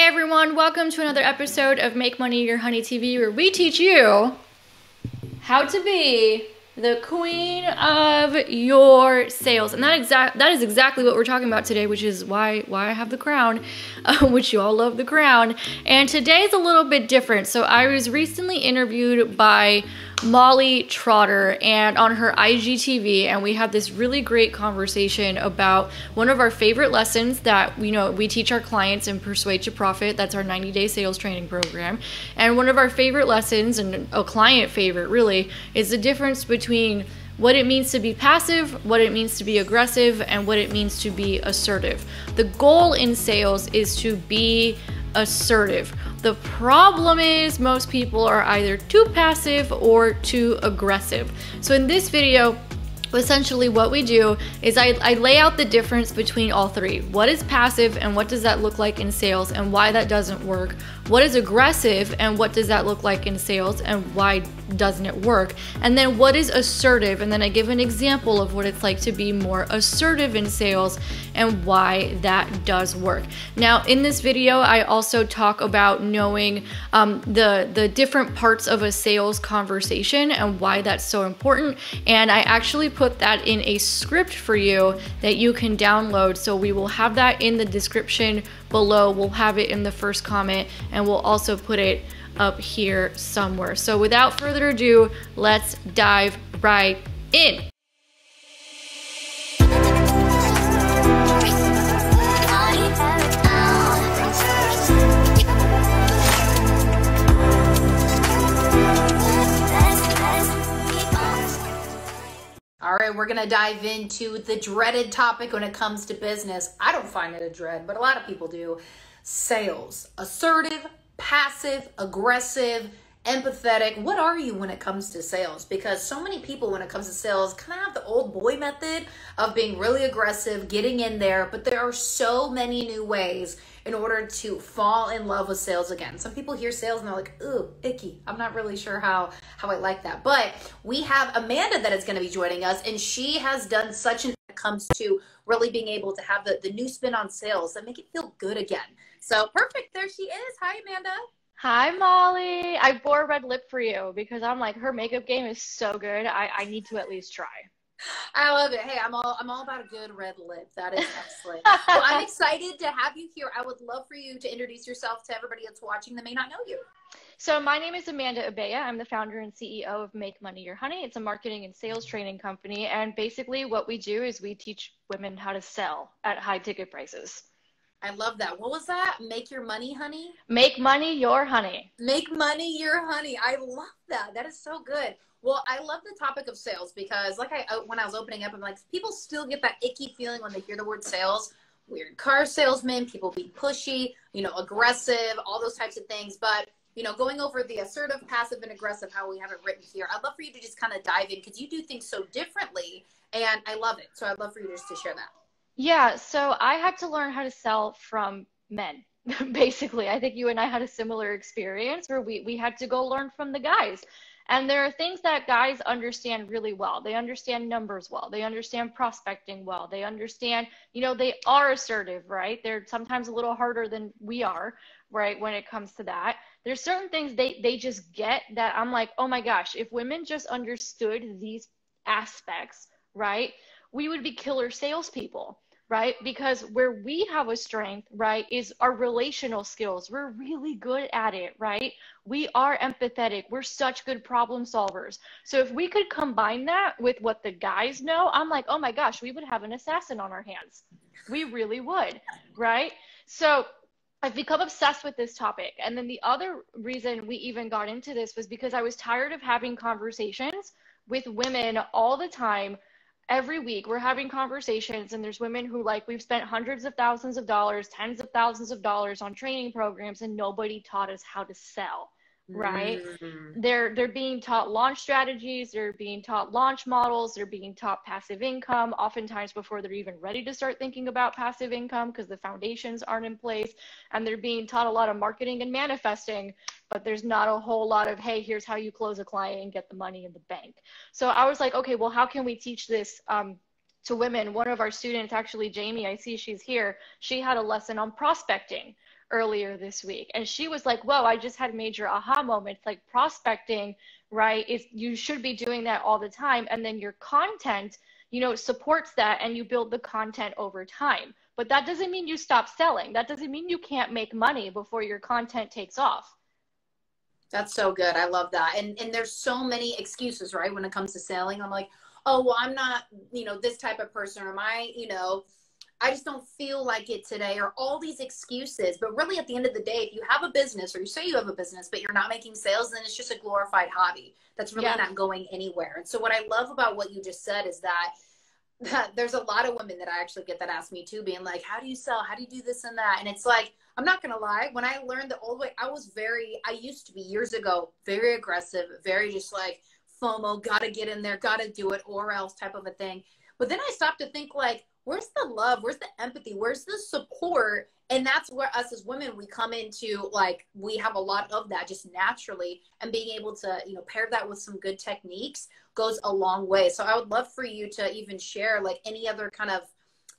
Hey everyone, welcome to another episode of Make Money Your Honey TV, where we teach you how to be the queen of your sales. And that is exactly what we're talking about today, which is why I have the crown, which you all love the crown. And today's a little bit different. So I was recently interviewed by Molly Trotter and on her IGTV, and we had this really great conversation about one of our favorite lessons that we teach our clients in Persuade to Profit. That's our 90-day sales training program. And one of our favorite lessons, and a client favorite really, is the difference between what it means to be passive, what it means to be aggressive, and what it means to be assertive. The goal in sales is to be assertive. The problem is most people are either too passive or too aggressive. So in this video, essentially what we do is I lay out the difference between all three. What is passive and what does that look like in sales and why that doesn't work? What is aggressive and what does that look like in sales and why doesn't it work? And then what is assertive? And then I give an example of what it's like to be more assertive in sales and why that does work. Now in this video, I also talk about knowing the different parts of a sales conversation and why that's so important. And I actually put that in a script for you that you can download. So we will have that in the description below. We'll have it in the first comment, and we'll also put it up here somewhere. So without further ado, let's dive right in. All right, we're gonna dive into the dreaded topic when it comes to business. I don't find it a dread, but a lot of people do. Sales. Assertive, passive, aggressive, empathetic. What are you when it comes to sales? Because so many people when it comes to sales kind of have the old boy method of being really aggressive, getting in there, but there are so many new ways in order to fall in love with sales again. Some people hear sales and they're like, ooh, icky. I'm not really sure how I like that. But we have Amanda that is gonna be joining us, and she has done such an when it comes to really being able to have the new spin on sales that make it feel good again. So perfect, there she is. Hi, Amanda. Hi, Molly. I bore red lip for you because I'm like, her makeup game is so good. I need to at least try. I love it. Hey, I'm all about a good red lip. That is excellent. Well, I'm excited to have you here. I would love for you to introduce yourself to everybody that's watching that may not know you. So my name is Amanda Abea. I'm the founder and CEO of Make Money Your Honey. It's a marketing and sales training company. And basically what we do is we teach women how to sell at high ticket prices. I love that. What was that? Make your money, honey? Make money your honey. Make money your honey. I love that. That is so good. Well, I love the topic of sales because when I was opening up, I'm like, people still get that icky feeling when they hear the word sales. Weird car salesmen, people being pushy, aggressive, all those types of things. But, going over the assertive, passive, and aggressive, how we have it written here, I'd love for you to just kind of dive in because you do things so differently, and I love it. So I'd love for you just to share that. Yeah, so I had to learn how to sell from men. Basically, I think you and I had a similar experience where we had to go learn from the guys. And there are things that guys understand really well. They understand numbers well. They understand prospecting well. They understand, they are assertive, right? They're sometimes a little harder than we are, right, when it comes to that. There's certain things they just get that I'm like, oh my gosh, if women just understood these aspects, right, we would be killer salespeople. Right? Because where we have a strength, right, is our relational skills. We're really good at it, right? We are empathetic. We're such good problem solvers. So if we could combine that with what the guys know, I'm like, oh my gosh, we would have an assassin on our hands. We really would, right? So I've become obsessed with this topic. And then the other reason we even got into this was because I was tired of having conversations with women all the time. Every week we're having conversations and there's women who we've spent hundreds of thousands of dollars, tens of thousands of dollars on training programs and nobody taught us how to sell, right? They're being taught launch strategies, they're being taught launch models, they're being taught passive income, oftentimes before they're even ready to start thinking about passive income because the foundations aren't in place, and they're being taught a lot of marketing and manifesting, but there's not a whole lot of, hey, here's how you close a client and get the money in the bank. So I was like, okay, well, how can we teach this to women? One of our students, actually, Jamie, I see she's here, she had a lesson on prospecting earlier this week, and she was like, whoa, I just had major aha moments. Like prospecting, right? Is you should be doing that all the time. And then your content, supports that, and you build the content over time. But that doesn't mean you stop selling. That doesn't mean you can't make money before your content takes off. That's so good. I love that. And there's so many excuses, right? When it comes to selling, I'm like, oh, well, I'm not, this type of person, or I just don't feel like it today, or all these excuses. But really, at the end of the day, if you have a business, or you say you have a business, but you're not making sales, then it's just a glorified hobby that's really not going anywhere. And so what I love about what you just said is that there's a lot of women that I actually get that ask me too, being like, how do you sell? How do you do this and that? And it's like, I'm not going to lie. When I learned the old way, I used to be years ago, very aggressive, very just like FOMO, got to get in there, got to do it or else type of a thing. But then I stopped to think like, where's the love? Where's the empathy? Where's the support? And that's where us as women, we come into, like, we have a lot of that just naturally, and being able to, pair that with some good techniques goes a long way. So I would love for you to even share like any other kind of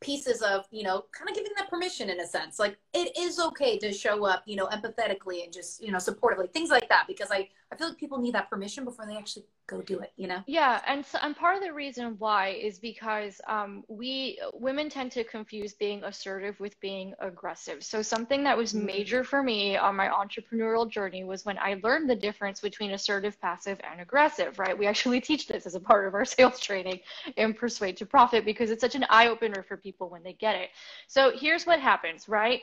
pieces of, kind of giving that permission in a sense. Like, it is okay to show up, empathetically and just, supportively, things like that, because I feel like people need that permission before they actually go do it, Yeah, and part of the reason why is because women tend to confuse being assertive with being aggressive. So something that was major for me on my entrepreneurial journey was when I learned the difference between assertive, passive, and aggressive, right? We actually teach this as a part of our sales training in Persuade to Profit, because it's such an eye-opener for people when they get it. So here's what happens, right?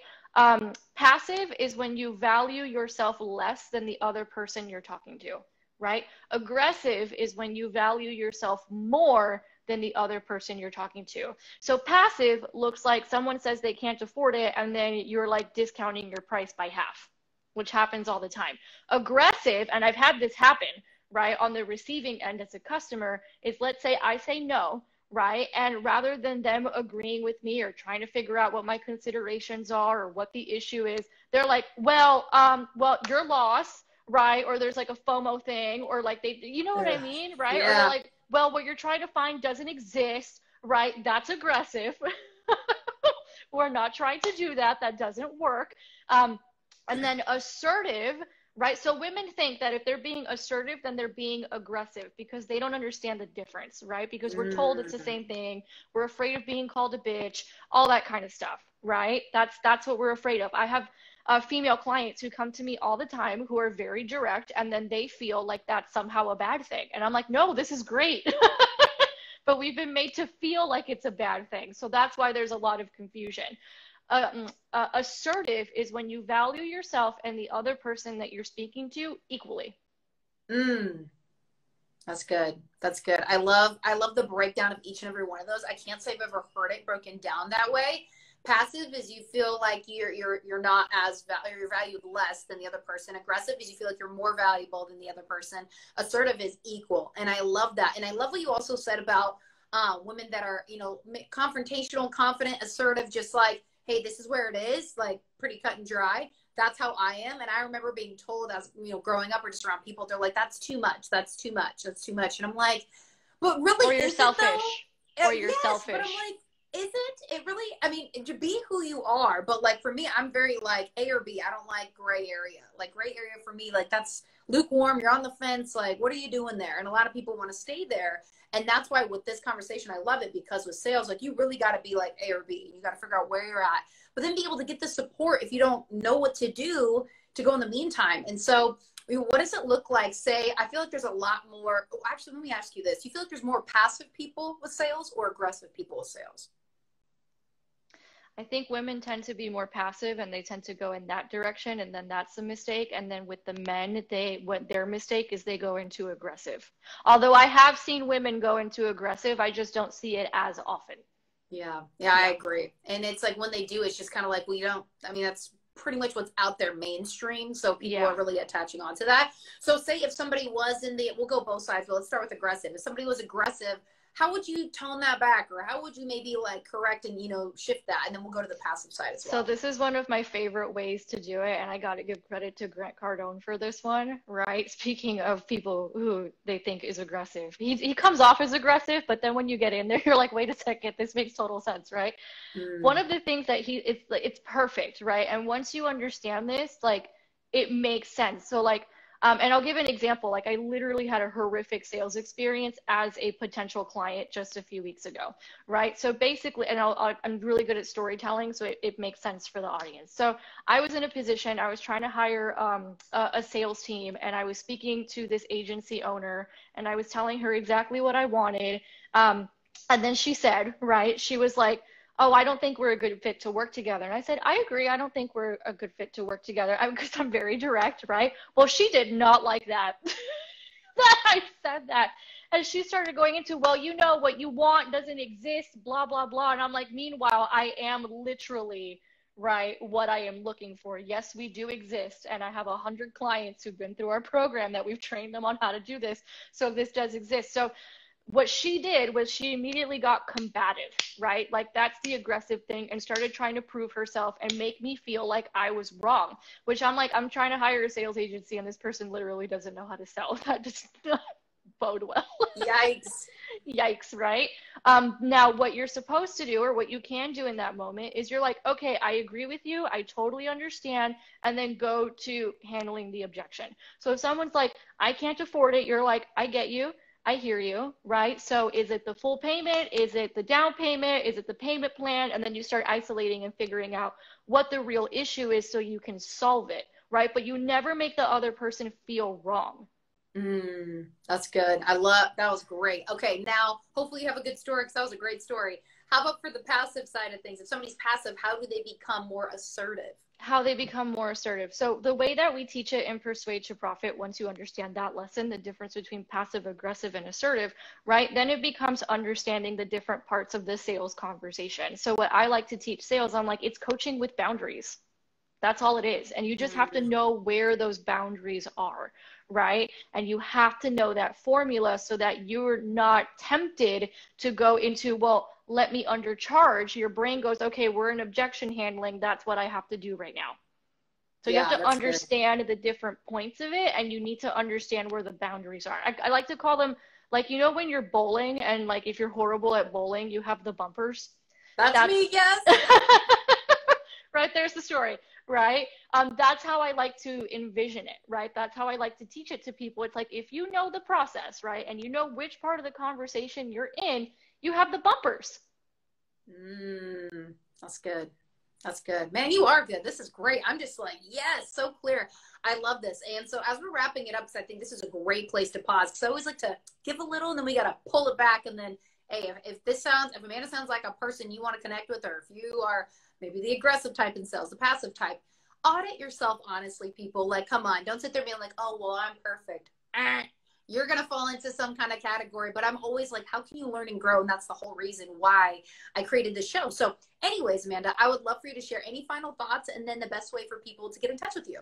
Passive is when you value yourself less than the other person you're talking to, right? Aggressive is when you value yourself more than the other person you're talking to. So passive looks like someone says they can't afford it, and then you're like discounting your price by half, which happens all the time. Aggressive, and I've had this happen, right, on the receiving end as a customer, is let's say I say no, right? And rather than them agreeing with me or trying to figure out what my considerations are or what the issue is, they're like, well, your loss, right? Or there's like a FOMO thing, or like you know what I mean, right? Yeah. Or they're like, well, what you're trying to find doesn't exist, right? That's aggressive. We're not trying to do that. That doesn't work. And then assertive, right? So women think that if they're being assertive, then they're being aggressive, because they don't understand the difference, right? Because we're told it's the same thing. We're afraid of being called a bitch, all that kind of stuff, right? That's what we're afraid of. I have female clients who come to me all the time who are very direct, and then they feel like that's somehow a bad thing. And I'm like, no, this is great. But we've been made to feel like it's a bad thing. So that's why there's a lot of confusion. Assertive is when you value yourself and the other person that you're speaking to equally. That's good. That's good. I love the breakdown of each and every one of those. I can't say I've ever heard it broken down that way. Passive is you feel like you're not as you're valued less than the other person. Aggressive is you feel like you're more valuable than the other person. Assertive is equal, and I love that. And I love what you also said about women that are confrontational, confident, assertive, just like, hey, this is where it is, like pretty cut and dry. That's how I am. And I remember being told as growing up or just around people, they're like, that's too much, that's too much, that's too much. And I'm like, but really, or you're selfish, or you're selfish. But I'm like, isn't it really? I mean, to be who you are, but like for me, I'm very like A or B. I don't like gray area. Like gray area for me, like that's lukewarm. You're on the fence. Like, what are you doing there? And a lot of people want to stay there. And that's why with this conversation, I love it, because with sales, like you really got to be like A or B. You got to figure out where you're at, but then be able to get the support if you don't know what to do to go in the meantime. And so what does it look like? Say, I feel like there's a lot more. Actually, let me ask you this. Do you feel like there's more passive people with sales or aggressive people with sales? I think women tend to be more passive, and they tend to go in that direction, and then that's a mistake. And then with the men, what their mistake is, they go into aggressive. Although I have seen women go into aggressive, I just don't see it as often. Yeah, I agree. And it's like when they do, it's just kind of like, that's pretty much what's out there mainstream. So people are really attaching on to that. So say if somebody was we'll go both sides, but let's start with aggressive. If somebody was aggressive, how would you tone that back, or how would you maybe like correct and, you know, shift that? And then we'll go to the passive side as So well. this is one of my favorite ways to do it, and I got to give credit to Grant Cardone for this one, right? Speaking of people who they think is aggressive, he comes off as aggressive, but then when you get in there, you're like, wait a second, this makes total sense, right? One Mm. of the things that it's perfect, right? And once you understand this, like it makes sense. So like and I'll give an example. Like I literally had a horrific sales experience as a potential client just a few weeks ago, right? So basically, and I'm really good at storytelling, so it makes sense for the audience. So I was in a position, I was trying to hire a sales team, and I was speaking to this agency owner, and I was telling her exactly what I wanted. And then she said, right, she was like, oh, I don't think we're a good fit to work together. And I said, I agree. I don't think we're a good fit to work together because I'm very direct, right? Well, she did not like that, that I said that. And she started going into, well, you know, what you want doesn't exist, blah, blah, blah. And I'm like, meanwhile, I am literally, right, what I am looking for. Yes, we do exist. And I have 100 clients who've been through our program that we've trained them on how to do this. So this does exist. So what she did was she immediately got combative, right? Like that's the aggressive thing, and started trying to prove herself and make me feel like I was wrong, which I'm like, I'm trying to hire a sales agency and this person literally doesn't know how to sell. That does not bode well. Yikes. Yikes, right? Now, what you're supposed to do, or what you can do in that moment, is you're like, okay, I agree with you. I totally understand. And then go to handling the objection. So if someone's like, I can't afford it, you're like, I get you. I hear you, right? So is it the full payment? Is it the down payment? Is it the payment plan? And then you start isolating and figuring out what the real issue is so you can solve it, right? But you never make the other person feel wrong. That's good. I love that. Was great. Okay, now hopefully you have a good story because that was a great story. How about for the passive side of things? If somebody's passive, how do they become more assertive? How they become more assertive. So the way that we teach it in Persuade to Profit, once you understand that lesson, the difference between passive aggressive and assertive, right? Then it becomes understanding the different parts of the sales conversation. So what I like to teach sales, I'm like, it's coaching with boundaries. That's all it is. And you just have to Mm. know where those boundaries are, right? And you have to know that formula so that you're not tempted to go into, well, let me undercharge. Your brain goes, okay, we're in objection handling. That's what I have to do right now. So you have Yeah, to that's good. understand the different points of it, and you need to understand where the boundaries are. I like to call them, like, you know, when you're bowling and like if you're horrible at bowling, you have the bumpers. That's That's me. Yes. right, there's the story, right? That's how I like to envision it, right? That's how I like to teach it to people. It's like if you know the process, right, and you know which part of the conversation you're in, you have the bumpers. That's good. That's good. Man, you are good. This is great. I'm just like, yes, so clear. I love this. And so as we're wrapping it up, because I think this is a great place to pause. Because I always like to give a little and then we got to pull it back. And then, hey, if Amanda sounds like a person you want to connect with, or if you are maybe the aggressive type in sales, the passive type, audit yourself honestly, people. Like, come on, don't sit there being like, oh, well, I'm perfect. You're going to fall into some kind of category. But I'm always like, how can you learn and grow? And that's the whole reason why I created this show. So anyways, Amanda, I would love for you to share any final thoughts and then the best way for people to get in touch with you.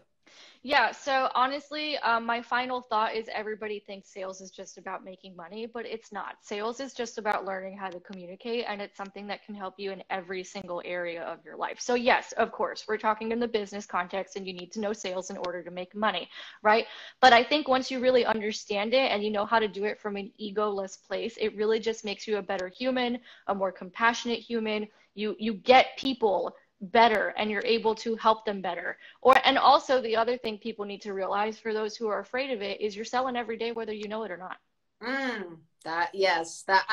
Yeah, so honestly, my final thought is everybody thinks sales is just about making money, but it's not. Sales is just about learning how to communicate, and it's something that can help you in every single area of your life. So yes, of course, we're talking in the business context, and you need to know sales in order to make money, right? But I think once you really understand it and you know how to do it from an egoless place, it really just makes you a better human, a more compassionate human. You get people better and you're able to help them better. And also the other thing people need to realize, for those who are afraid of it, is you're selling every day whether you know it or not. That yes, that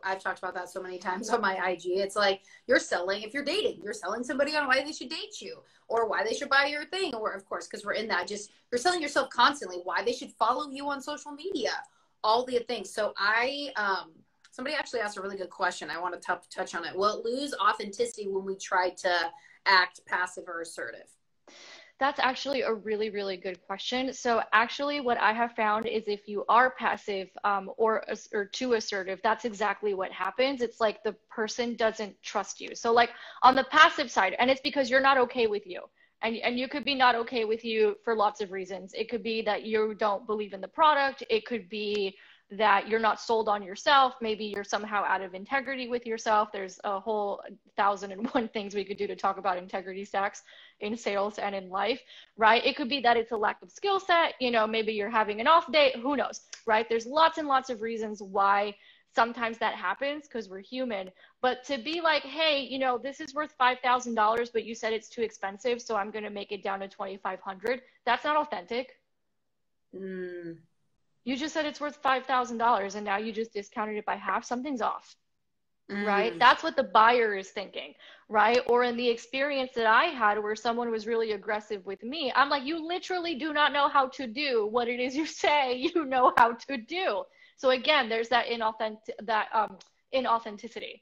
I've talked about that so many times on my IG. It's like you're selling, if you're dating, you're selling somebody on why they should date you or why they should buy your thing, or of course, because we're in that, just you're selling yourself constantly, why they should follow you on social media, all the things. So somebody actually asked a really good question. I want to touch on it. Will it lose authenticity when we try to act passive or assertive? That's actually a really, really good question. So actually what I have found is if you are passive or too assertive, that's exactly what happens. It's like the person doesn't trust you. So like on the passive side, and it's because you're not okay with you. And you could be not okay with you for lots of reasons. It could be that you don't believe in the product. It could be that you're not sold on yourself. Maybe you're somehow out of integrity with yourself. There's a whole 1,001 things we could do to talk about integrity stacks in sales and in life, right? It could be that it's a lack of skill set. You know, maybe you're having an off day. Who knows, right? There's lots and lots of reasons why sometimes that happens because we're human. But to be like, hey, you know, this is worth $5,000, but you said it's too expensive, so I'm going to make it down to 2,500. That's not authentic. You just said it's worth $5,000 and now you just discounted it by half. Something's off, right? That's what the buyer is thinking, right? Or in the experience that I had where someone was really aggressive with me, I'm like, you literally do not know how to do what it is you say you know how to do. So again, there's that inauthenticity.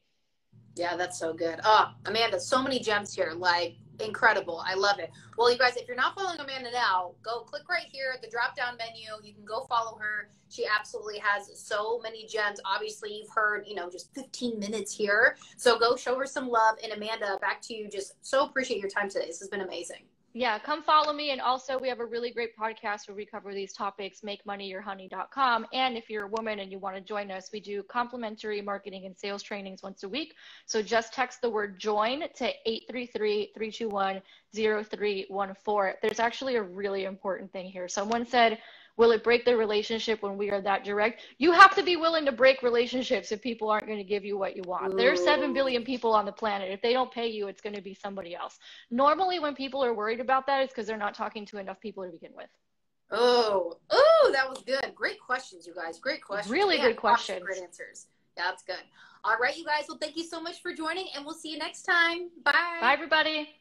Yeah, that's so good. Oh, Amanda, so many gems here. Like, incredible. I love it. Well, you guys, if you're not following Amanda now, go click right here at the drop-down menu. You can go follow her. She absolutely has so many gems. Obviously, you've heard, you know, just 15 minutes here. So go show her some love. And Amanda, back to you. Just so appreciate your time today. This has been amazing. Yeah, come follow me. And also, we have a really great podcast where we cover these topics, makemoneyyourhoney.com. And if you're a woman and you want to join us, we do complimentary marketing and sales trainings once a week. So just text the word join to 833-321-0314. There's actually a really important thing here. Someone said, will it break the relationship when we are that direct? You have to be willing to break relationships if people aren't going to give you what you want. There's 7 billion people on the planet. If they don't pay you, it's going to be somebody else. Normally, when people are worried about that, it's because they're not talking to enough people to begin with. Oh, that was good. Great questions, you guys. Great questions. Really good questions. Great answers. Yeah, that's good. All right, you guys. Well, thank you so much for joining, and we'll see you next time. Bye. Bye, everybody.